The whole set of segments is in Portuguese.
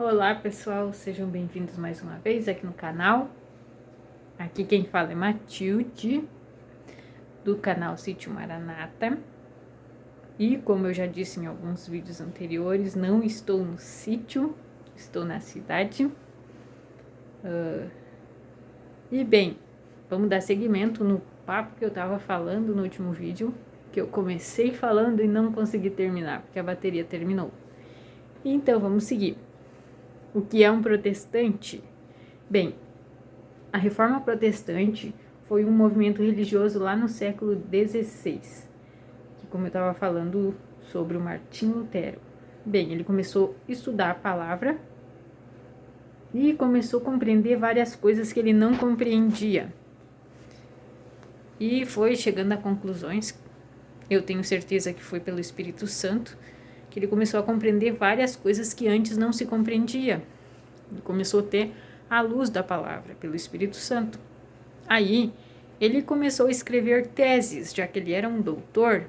Olá pessoal, sejam bem-vindos mais uma vez aqui no canal. Aqui quem fala é Matilde, do canal Sítio Maranata. E como eu já disse em alguns vídeos anteriores, não estou no sítio, estou na cidade. E bem, vamos dar seguimento no papo que eu estava falando no último vídeo, que eu comecei falando e não consegui terminar, porque a bateria terminou. Então vamos seguir. O que é um protestante? Bem, a Reforma Protestante foi um movimento religioso lá no século XVI, que, como eu estava falando sobre o Martinho Lutero. Bem, ele começou a estudar a palavra e começou a compreender várias coisas que ele não compreendia. E foi chegando a conclusões, eu tenho certeza que foi pelo Espírito Santo, que ele começou a compreender várias coisas que antes não se compreendia. Ele começou a ter a luz da palavra pelo Espírito Santo. Aí, ele começou a escrever teses, já que ele era um doutor.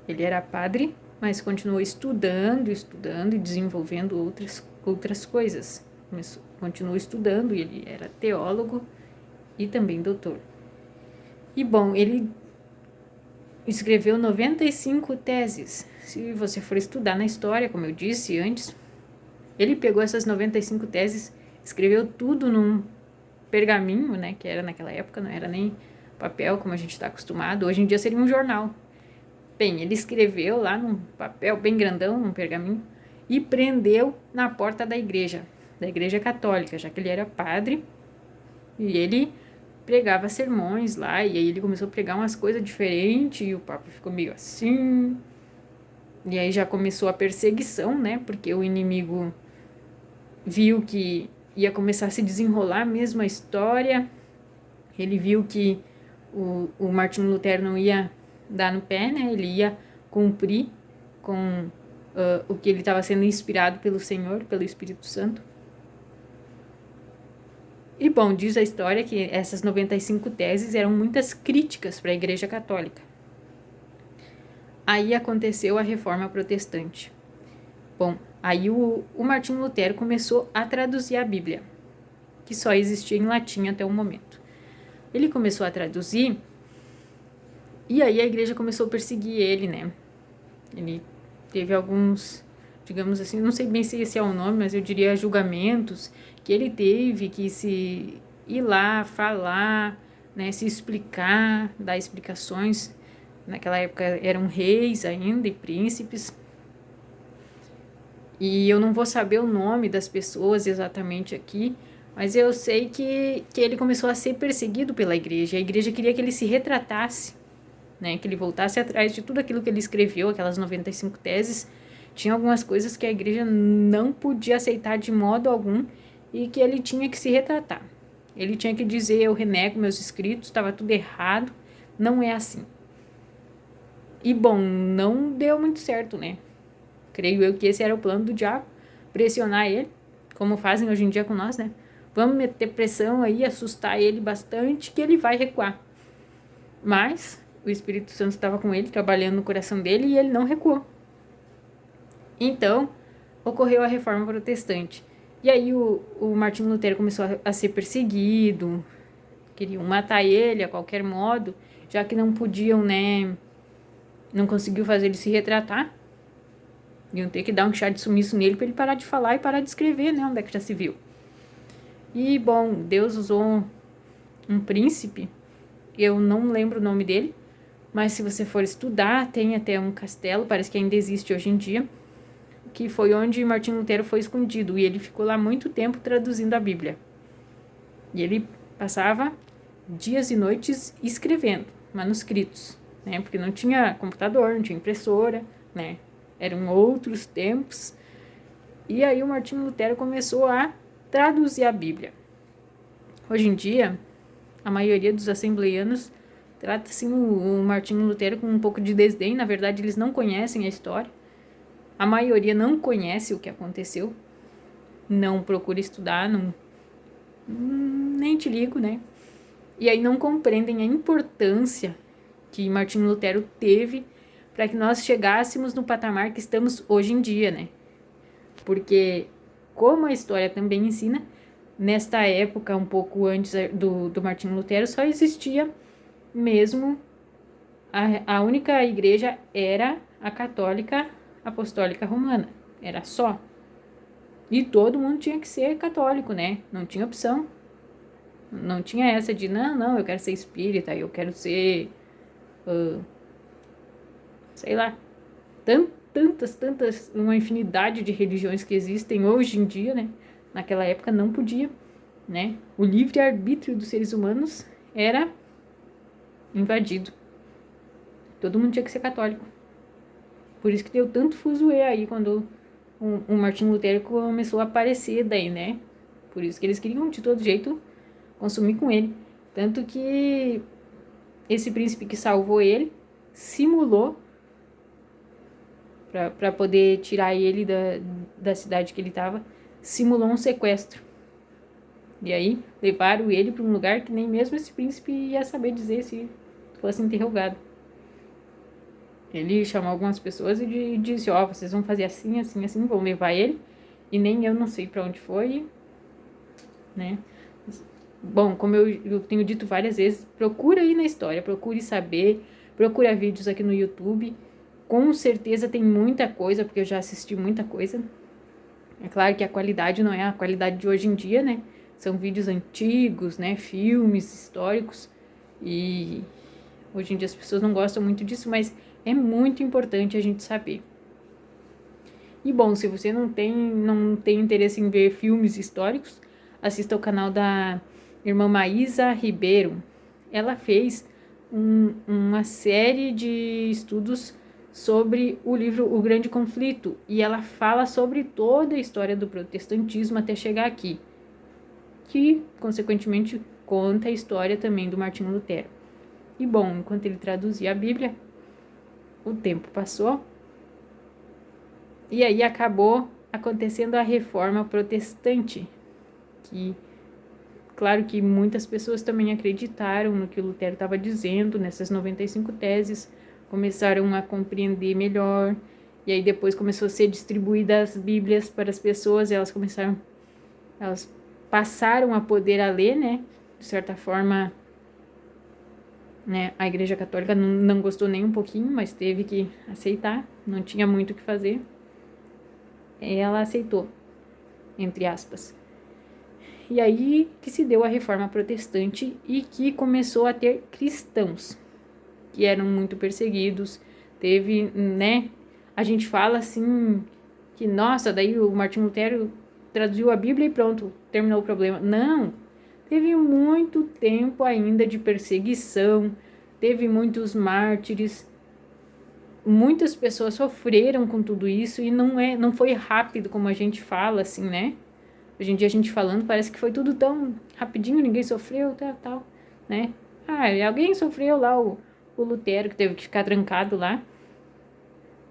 Ele era padre, mas continuou estudando e desenvolvendo outras coisas. Continuou estudando e ele era teólogo e também doutor. E bom, ele escreveu 95 teses. Se você for estudar na história, como eu disse antes, ele pegou essas 95 teses, escreveu tudo num pergaminho, né, que era naquela época, não era nem papel como a gente está acostumado, hoje em dia seria um jornal. Bem, ele escreveu lá num papel bem grandão, num pergaminho, e prendeu na porta da igreja católica, já que ele era padre, e ele pregava sermões lá, e aí ele começou a pregar umas coisas diferentes, e o papo ficou meio assim, e aí já começou a perseguição, né, porque o inimigo viu que ia começar a se desenrolar mesmo a história. Ele viu que o Martinho Lutero não ia dar no pé, né? Ele ia cumprir com o que ele estava sendo inspirado pelo Senhor, pelo Espírito Santo. E bom, diz a história que essas 95 teses eram muitas críticas para a Igreja Católica. Aí aconteceu a Reforma Protestante. Bom, aí o Martinho Lutero começou a traduzir a Bíblia, que só existia em latim até o momento. Ele começou a traduzir e aí a igreja começou a perseguir ele, né? Ele teve alguns, digamos assim, não sei bem se esse é o nome, mas eu diria julgamentos, que ele teve que se ir lá, falar, né, se explicar, dar explicações. Naquela época eram reis ainda e príncipes. E eu não vou saber o nome das pessoas exatamente aqui, mas eu sei que ele começou a ser perseguido pela igreja. A igreja queria que ele se retratasse, né? Que ele voltasse atrás de tudo aquilo que ele escreveu, aquelas 95 teses. Tinha algumas coisas que a igreja não podia aceitar de modo algum e que ele tinha que se retratar. Ele tinha que dizer, eu renego meus escritos, estava tudo errado, não é assim. E bom, não deu muito certo, né? Creio eu que esse era o plano do diabo, pressionar ele, como fazem hoje em dia com nós, né? Vamos meter pressão aí, assustar ele bastante, que ele vai recuar. Mas o Espírito Santo estava com ele, trabalhando no coração dele, e ele não recuou. Então, ocorreu a Reforma Protestante. E aí o Martinho Lutero começou a ser perseguido, queriam matar ele a qualquer modo, já que não podiam, né? Não conseguiu fazer ele se retratar. Iam ter que dar um chá de sumiço nele para ele parar de falar e parar de escrever, né? Onde é que já se viu. E, bom, Deus usou um príncipe, eu não lembro o nome dele, mas se você for estudar, tem até um castelo, parece que ainda existe hoje em dia, que foi onde Martinho Lutero foi escondido, e ele ficou lá muito tempo traduzindo a Bíblia. E ele passava dias e noites escrevendo manuscritos, né? Porque não tinha computador, não tinha impressora, né? Eram outros tempos. E aí o Martinho Lutero começou a traduzir a Bíblia. Hoje em dia, a maioria dos assembleianos trata assim, o Martinho Lutero com um pouco de desdém. Na verdade, eles não conhecem a história. A maioria não conhece o que aconteceu. Não procura estudar, nem te ligo, né? E aí não compreendem a importância que Martinho Lutero teve para que nós chegássemos no patamar que estamos hoje em dia, né? Porque, como a história também ensina, nesta época, um pouco antes do Martinho Lutero, só existia mesmo, a única igreja era a católica apostólica romana, era só. E todo mundo tinha que ser católico, né? Não tinha opção. Não tinha essa de, não, eu quero ser espírita, eu quero ser, sei lá, tantas, uma infinidade de religiões que existem hoje em dia, né? Naquela época não podia, né? O livre-arbítrio dos seres humanos era invadido. Todo mundo tinha que ser católico. Por isso que deu tanto fuzuê aí quando o Martinho Lutero começou a aparecer daí, né? Por isso que eles queriam de todo jeito consumir com ele. Tanto que esse príncipe que salvou ele simulou para poder tirar ele da cidade que ele estava, simulou um sequestro. E aí levaram ele para um lugar que nem mesmo esse príncipe ia saber dizer se fosse interrogado. Ele chamou algumas pessoas e disse, vocês vão fazer assim, assim, assim, vão levar ele, e nem eu não sei para onde foi, né? Bom, como eu tenho dito várias vezes, procura aí na história, procure saber, procura vídeos aqui no YouTube. Com certeza tem muita coisa, porque eu já assisti muita coisa. É claro que a qualidade não é a qualidade de hoje em dia, né? São vídeos antigos, né? Filmes históricos. E hoje em dia as pessoas não gostam muito disso, mas é muito importante a gente saber. E bom, se você não tem interesse em ver filmes históricos, assista ao canal da irmã Maísa Ribeiro. Ela fez uma série de estudos sobre o livro O Grande Conflito, e ela fala sobre toda a história do protestantismo até chegar aqui, que consequentemente conta a história também do Martinho Lutero. E bom, enquanto ele traduzia a Bíblia, o tempo passou e aí acabou acontecendo a reforma protestante, que claro que muitas pessoas também acreditaram no que Lutero estava dizendo, nessas 95 teses, começaram a compreender melhor, e aí depois começou a ser distribuídas as Bíblias para as pessoas, e elas passaram a poder a ler, né? De certa forma, né, a Igreja Católica não gostou nem um pouquinho, mas teve que aceitar, não tinha muito o que fazer. Ela aceitou, entre aspas. E aí que se deu a reforma protestante e que começou a ter cristãos, que eram muito perseguidos. Teve, né? A gente fala assim, que nossa, daí o Martinho Lutero traduziu a Bíblia e pronto, terminou o problema. Não, teve muito tempo ainda de perseguição, teve muitos mártires, muitas pessoas sofreram com tudo isso e não foi rápido como a gente fala, assim, né? Hoje em dia a gente falando, parece que foi tudo tão rapidinho, ninguém sofreu, tal, né? Alguém sofreu lá, o Lutero, que teve que ficar trancado lá,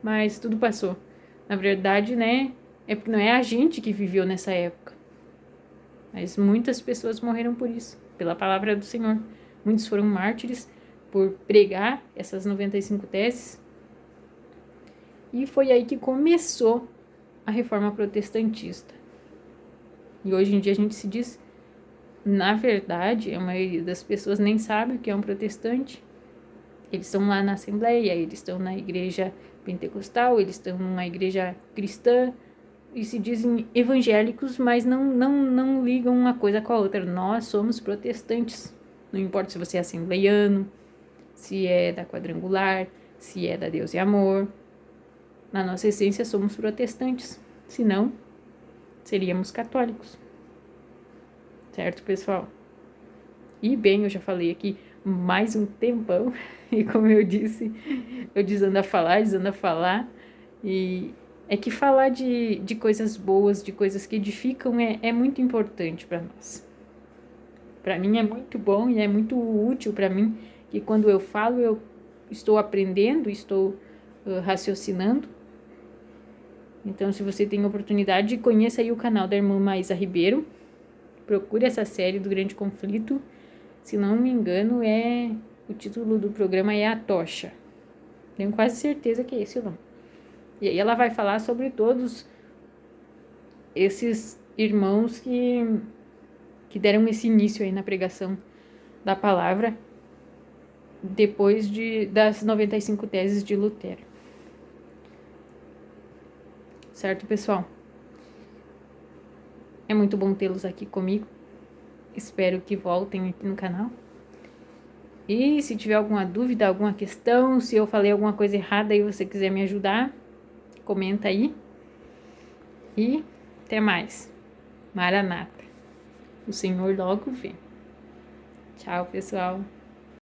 mas tudo passou. Na verdade, né, é porque não é a gente que viveu nessa época, mas muitas pessoas morreram por isso, pela palavra do Senhor. Muitos foram mártires por pregar essas 95 teses, e foi aí que começou a reforma protestantista. E hoje em dia a gente se diz, na verdade, a maioria das pessoas nem sabe o que é um protestante. Eles estão lá na Assembleia, eles estão na igreja pentecostal, eles estão numa igreja cristã e se dizem evangélicos, mas não ligam uma coisa com a outra. Nós somos protestantes. Não importa se você é assembleiano, se é da Quadrangular, se é da Deus e Amor. Na nossa essência somos protestantes. Se não, seríamos católicos. Certo, pessoal? E bem, eu já falei aqui mais um tempão, e como eu disse, eu desando a falar, e é que falar de coisas boas, de coisas que edificam, é muito importante para nós. Para mim é muito bom e é muito útil para mim, que quando eu falo, eu estou aprendendo, estou raciocinando. Então, se você tem oportunidade, conheça aí o canal da irmã Maísa Ribeiro, procure essa série do Grande Conflito. Se não me engano, o título do programa é A Tocha. Tenho quase certeza que é esse o nome. E aí ela vai falar sobre todos esses irmãos que deram esse início aí na pregação da palavra depois das 95 teses de Lutero. Certo, pessoal? É muito bom tê-los aqui comigo. Espero que voltem aqui no canal. E se tiver alguma dúvida, alguma questão, se eu falei alguma coisa errada e você quiser me ajudar, comenta aí. E até mais. Maranata. O Senhor logo vem. Tchau, pessoal.